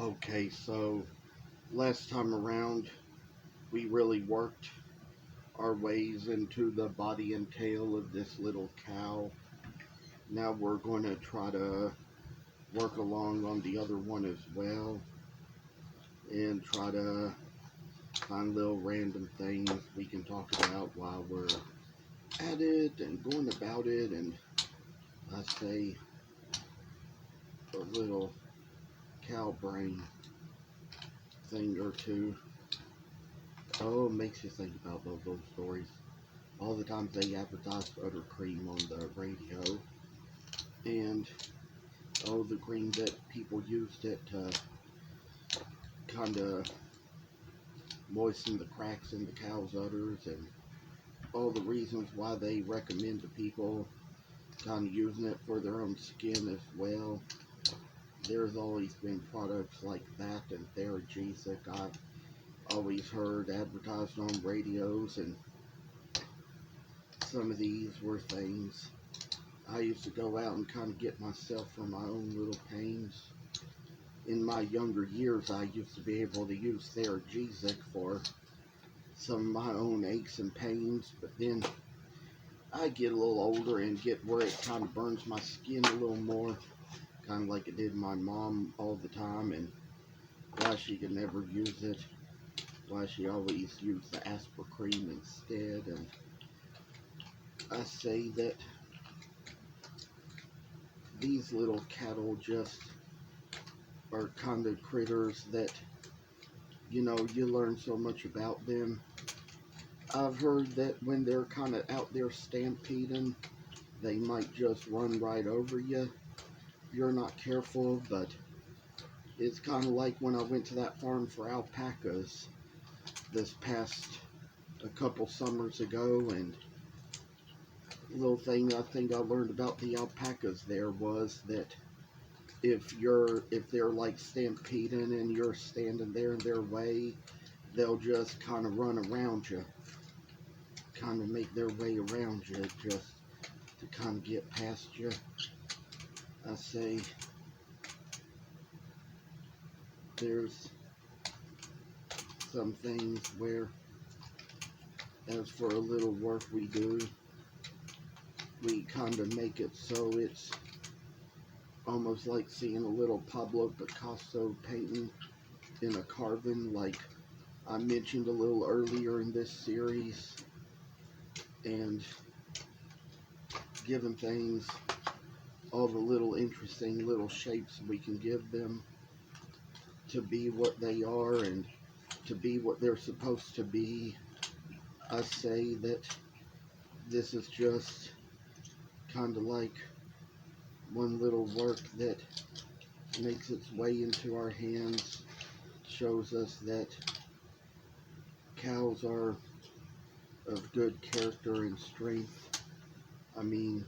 Okay, so last time around, we really worked our ways into the body and tail of this little cow. Now we're going to try to work along on the other one as well and try to find little random things we can talk about while we're at it and going about it. And I say a little cow brain thing or two. Oh, it makes you think about those old stories. All the times they advertised buttercream on the radio, and the cream that people used it to kind of moisten the cracks in the cow's udders, and all the reasons why they recommend to people kind of using it for their own skin as well. There's always been products like that and Theragesic I've always heard advertised on radios, and some of these were things I used to go out and kind of get myself for my own little pains. In my younger years, I used to be able to use Theragesic for some of my own aches and pains, but then I get a little older and get where it kind of burns my skin a little more, kind of like it did my mom all the time, and why she could never use it, why she always used the Aspercream instead. And I say that these little cattle just are kind of critters that, you learn so much about them. I've heard that when they're kind of out there stampeding, they might just run right over you if you're not careful, but it's kind of like when I went to that farm for alpacas this past a couple summers ago, and a little thing I think I learned about the alpacas there was that if they're like stampeding and you're standing there in their way, they'll just kind of run around you, kind of make their way around you just to kind of get past you. I say there's some things where, as for a little work we do, we kind of make it so it's almost like seeing a little Pablo Picasso painting in a carving, like I mentioned a little earlier in this series, and giving things all the little interesting little shapes we can give them to be what they are and to be what they're supposed to be. I say that this is just kind of like one little work that makes its way into our hands, shows us that cows are of good character and strength. I mean,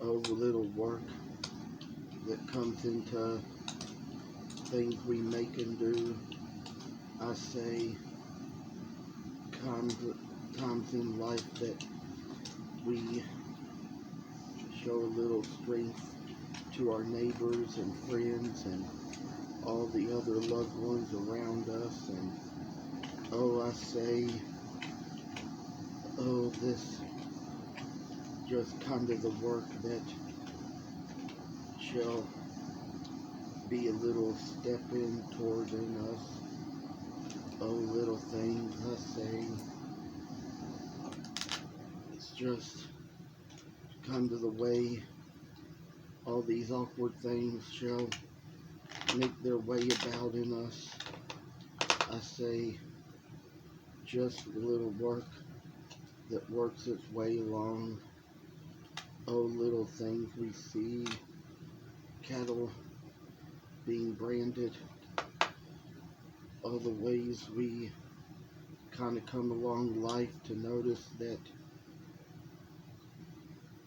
the little work that comes into things we make and do. I say times in life that we show a little strength to our neighbors and friends and all the other loved ones around us. And I say, this just kind of the work that shall be a little step in toward in us. Little things I say, it's just kind of the way all these awkward things shall make their way about in us. I say, just a little work that works its way along. Little things we see, cattle being branded, all the ways we kind of come along life to notice that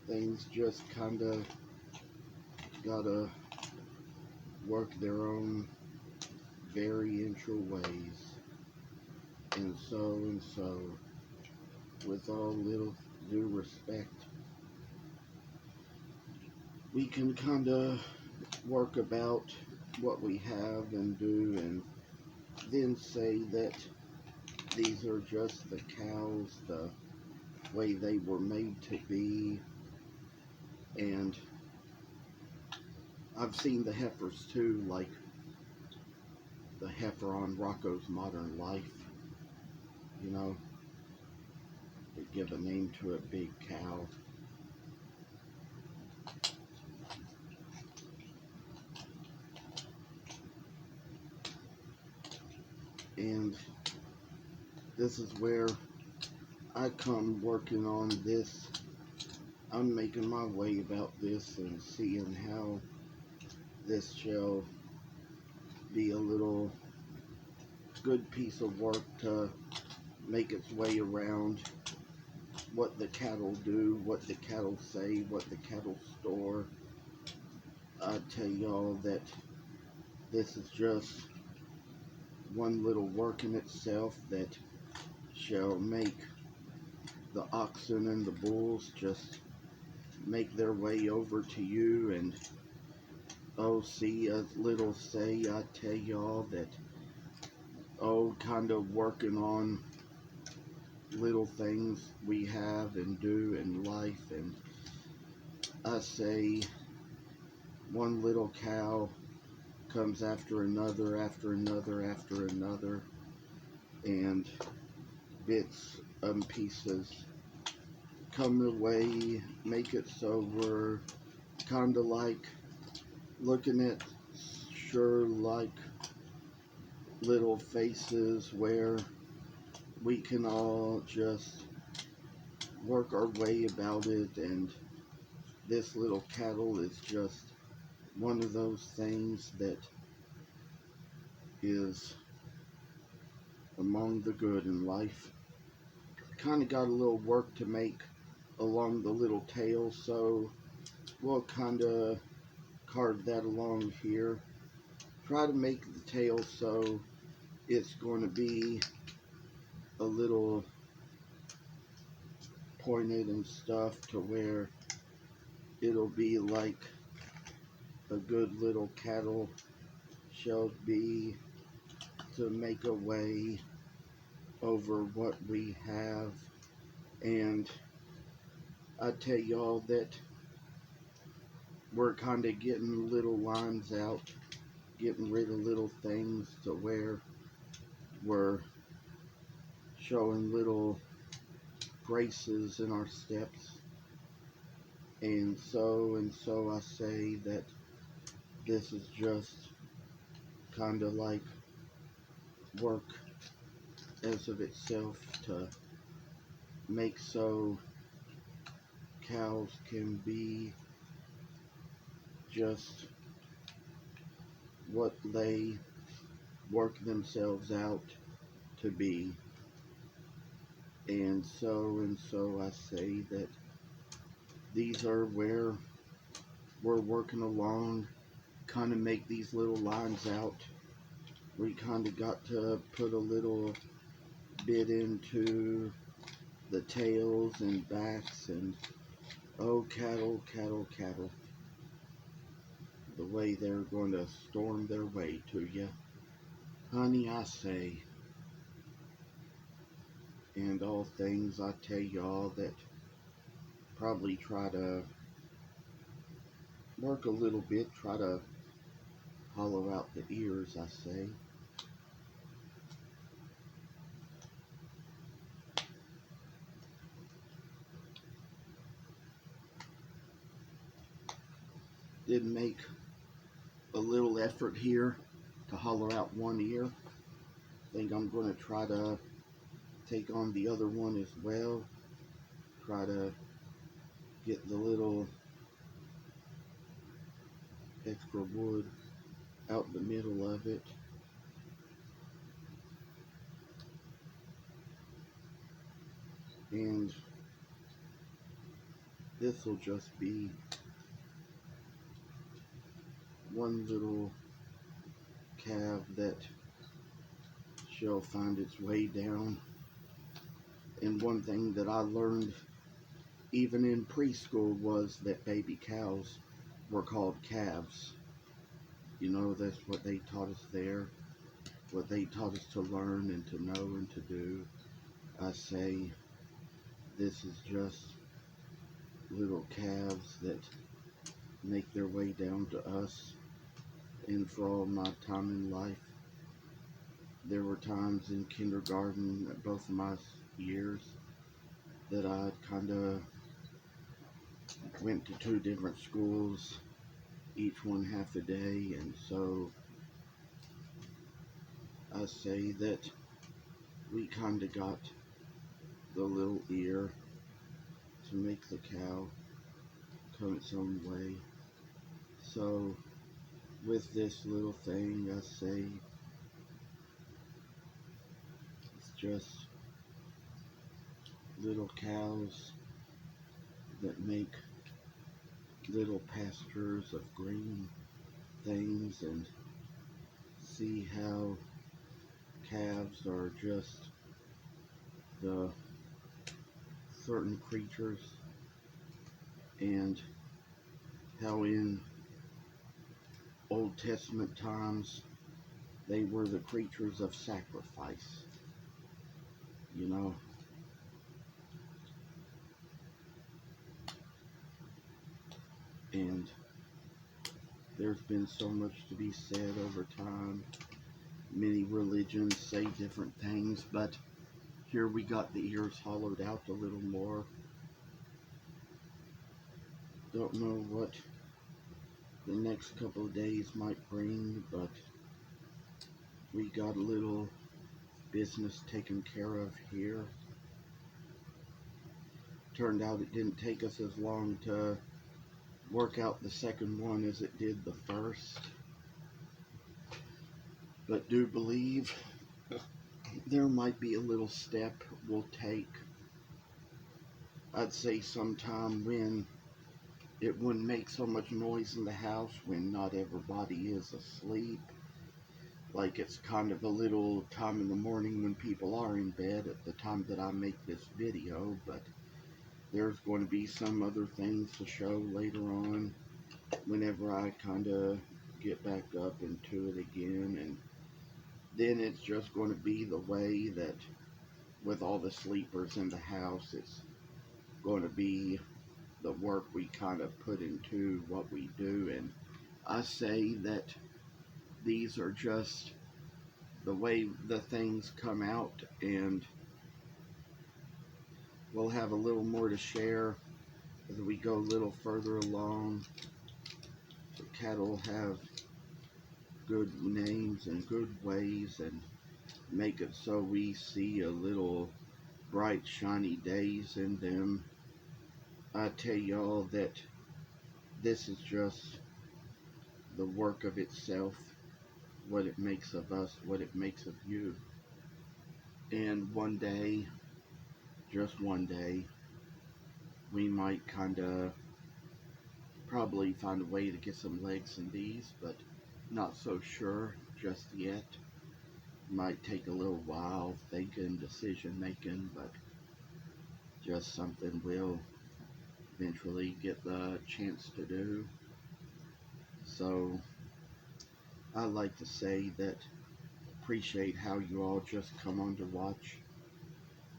things just kind of gotta work their own variential ways. And so, with all little due respect, we can kind of work about what we have and do, and then say that these are just the cows, the way they were made to be. And I've seen the heifers too, like the heifer on Rocco's Modern Life. You know, they give a name to a big cow. And this is where I come working on this. I'm making my way about this and seeing how this shall be a little good piece of work to make its way around what the cattle do, what the cattle say, what the cattle store. I tell y'all that this is just one little work in itself that shall make the oxen and the bulls just make their way over to you and see a little say. I tell y'all that kind of working on little things we have and do in life. And I say one little cow comes after another, after another, after another, and bits and pieces come away, make it so we're kind of like looking at sure like little faces where we can all just work our way about it. And this little cattle is just one of those things that is among the good in life. Kind of got a little work to make along the little tail, so we'll kind of carve that along here. Try to make the tail so it's going to be a little pointed and stuff to where it'll be like a good little cattle shall be to make a way over what we have. And I tell y'all that we're kind of getting little lines out, getting rid of little things to where we're showing little graces in our steps. And so I say that this is just kind of like work as of itself to make so cows can be just what they work themselves out to be. And so I say that these are where we're working along, kind of make these little lines out. We kind of got to put a little bit into the tails and backs and cattle, cattle, cattle. The way they're going to storm their way to you. Honey, I say. And all things I tell y'all that probably try to work a little bit, try to hollow out the ears, I say. Did make a little effort here to hollow out one ear. Think I'm going to try to take on the other one as well. Try to get the little extra wood out the middle of it. And this will just be one little calf that shall find its way down. And one thing that I learned even in preschool was that baby cows were called calves. You know, that's what they taught us there, what they taught us to learn and to know and to do. I say this is just little calves that make their way down to us. And for all my time in life, there were times in kindergarten, both of my years, that I kind of went to two different schools, each one half a day, and so I say that we kind of got the little ear to make the cow come its own way. So with this little thing, I say it's just little cows that make little pastures of green things, and see how calves are just the certain creatures, and how in Old Testament times they were the creatures of sacrifice, you know. And there's been so much to be said over time. Many religions say different things, but here we got the ears hollowed out a little more. Don't know what the next couple of days might bring, but we got a little business taken care of here. Turned out it didn't take us as long to work out the second one as it did the first, but do believe there might be a little step we'll take. I'd say sometime when it wouldn't make so much noise in the house, when not everybody is asleep. Like it's kind of a little time in the morning when people are in bed at the time that I make this video, but there's going to be some other things to show later on whenever I kind of get back up into it again. And then it's just going to be the way that with all the sleepers in the house, it's going to be the work we kind of put into what we do. And I say that these are just the way the things come out, and we'll have a little more to share as we go a little further along. The cattle have good names and good ways, and make it so we see a little bright shiny days in them. I tell y'all that this is just the work of itself, what it makes of us, what it makes of you. And one day, just one day, we might kind of probably find a way to get some legs in these, but not so sure just yet. Might take a little while thinking, decision making, but just something we'll eventually get the chance to do. So I like to say that appreciate how you all just come on to watch,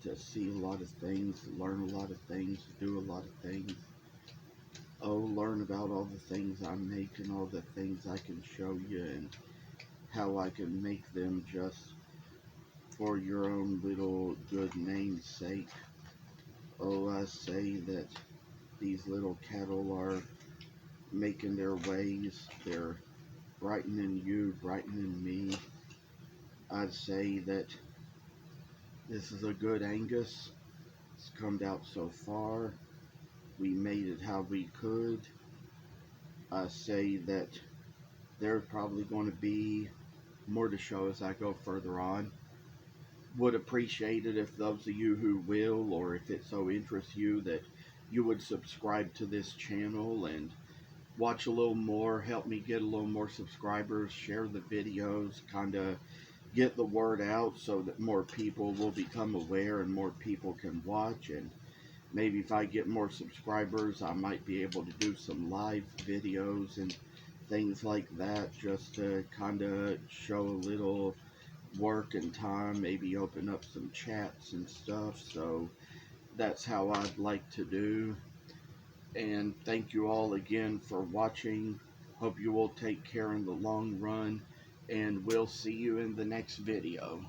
to see a lot of things, learn a lot of things, do a lot of things. Oh, learn about all the things I make and all the things I can show you, and how I can make them just for your own little good name's sake. Oh, I say that these little cattle are making their ways. They're brightening you, brightening me. I'd say that this is a good Angus. It's come out so far. We made it how we could. I say that there's probably going to be more to show as I go further on. Would appreciate it if those of you who will, or if it so interests you, that you would subscribe to this channel and watch a little more, help me get a little more subscribers, share the videos, kind of get the word out so that more people will become aware and more people can watch. And maybe if I get more subscribers, I might be able to do some live videos and things like that, just to kind of show a little work and time, maybe open up some chats and stuff. So that's how I'd like to do. And thank you all again for watching. Hope you will take care in the long run, and we'll see you in the next video.